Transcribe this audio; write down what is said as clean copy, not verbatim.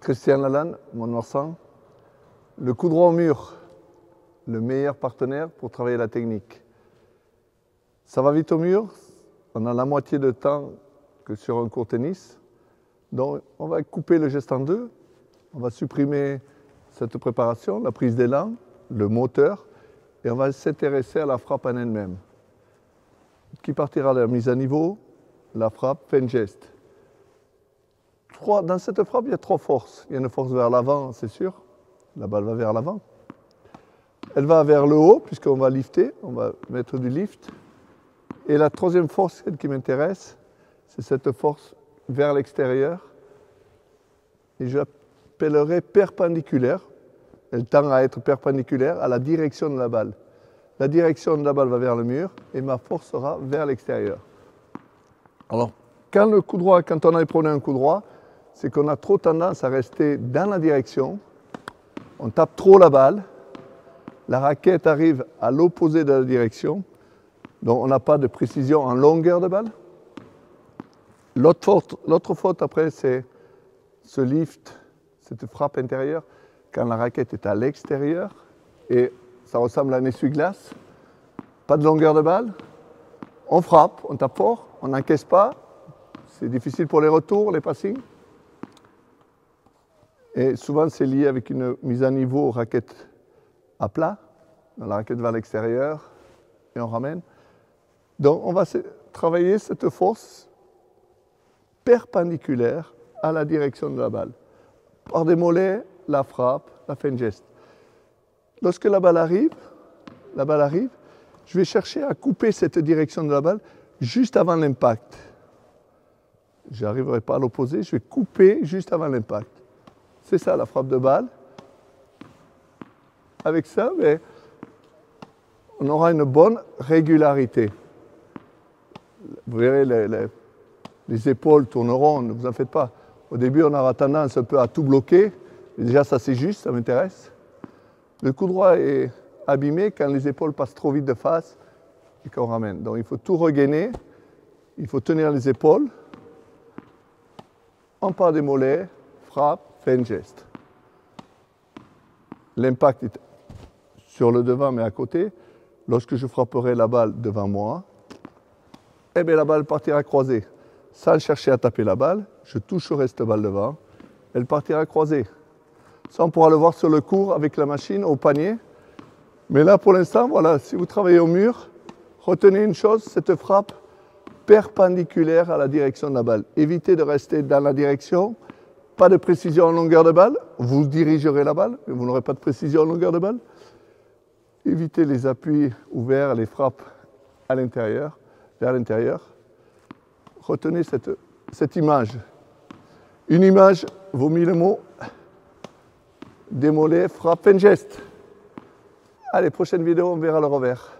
Christian Lalanne, Mont-de-Marsan. Le coup droit au mur, le meilleur partenaire pour travailler la technique. Ça va vite au mur, on a la moitié de temps que sur un court tennis. Donc on va couper le geste en deux, on va supprimer cette préparation, la prise d'élan, le moteur, et on va s'intéresser à la frappe en elle-même. Qui partira de la mise à niveau, la frappe, fin de geste. Dans cette frappe, il y a trois forces. Il y a une force vers l'avant, c'est sûr. La balle va vers l'avant. Elle va vers le haut, puisqu'on va lifter, on va mettre du lift. Et la troisième force, celle qui m'intéresse, c'est cette force vers l'extérieur. Et je l'appellerai perpendiculaire. Elle tend à être perpendiculaire à la direction de la balle. La direction de la balle va vers le mur et ma force sera vers l'extérieur. Alors, quand on a prôné un coup droit, c'est qu'on a trop tendance à rester dans la direction. On tape trop la balle. La raquette arrive à l'opposé de la direction. Donc, on n'a pas de précision en longueur de balle. L'autre faute, après, c'est ce lift, cette frappe intérieure, quand la raquette est à l'extérieur. Et ça ressemble à un essuie-glace. Pas de longueur de balle. On frappe, on tape fort, on n'encaisse pas. C'est difficile pour les retours, les passings. Et souvent, c'est lié avec une mise à niveau raquette à plat. La raquette va à l'extérieur et on ramène. Donc, on va travailler cette force perpendiculaire à la direction de la balle. Par des mollets, la frappe, la fin de geste. Lorsque la balle arrive, je vais chercher à couper cette direction de la balle juste avant l'impact. Je n'arriverai pas à l'opposer, je vais couper juste avant l'impact. C'est ça la frappe de balle. Avec ça, on aura une bonne régularité. Vous verrez, les épaules tourneront, ne vous en faites pas. Au début, on aura tendance un peu à tout bloquer. Mais déjà, ça c'est juste, ça m'intéresse. Le coup droit est abîmé quand les épaules passent trop vite de face et qu'on ramène. Donc il faut tout regainer, il faut tenir les épaules. On part des mollets, frappe, fin de geste. L'impact est sur le devant mais à côté. Lorsque je frapperai la balle devant moi, eh bien la balle partira croisée. Sans chercher à taper la balle, je toucherai cette balle devant, elle partira croisée. Ça, on pourra le voir sur le court avec la machine au panier. Mais là, pour l'instant, voilà, si vous travaillez au mur, retenez une chose, cette frappe perpendiculaire à la direction de la balle. Évitez de rester dans la direction, pas de précision en longueur de balle, vous dirigerez la balle, mais vous n'aurez pas de précision en longueur de balle. Évitez les appuis ouverts, les frappes à l'intérieur, vers l'intérieur. Retenez cette image. Une image vaut 1000 mots. Des mollets, frappe, fin de geste. Allez, prochaine vidéo, on verra le revers.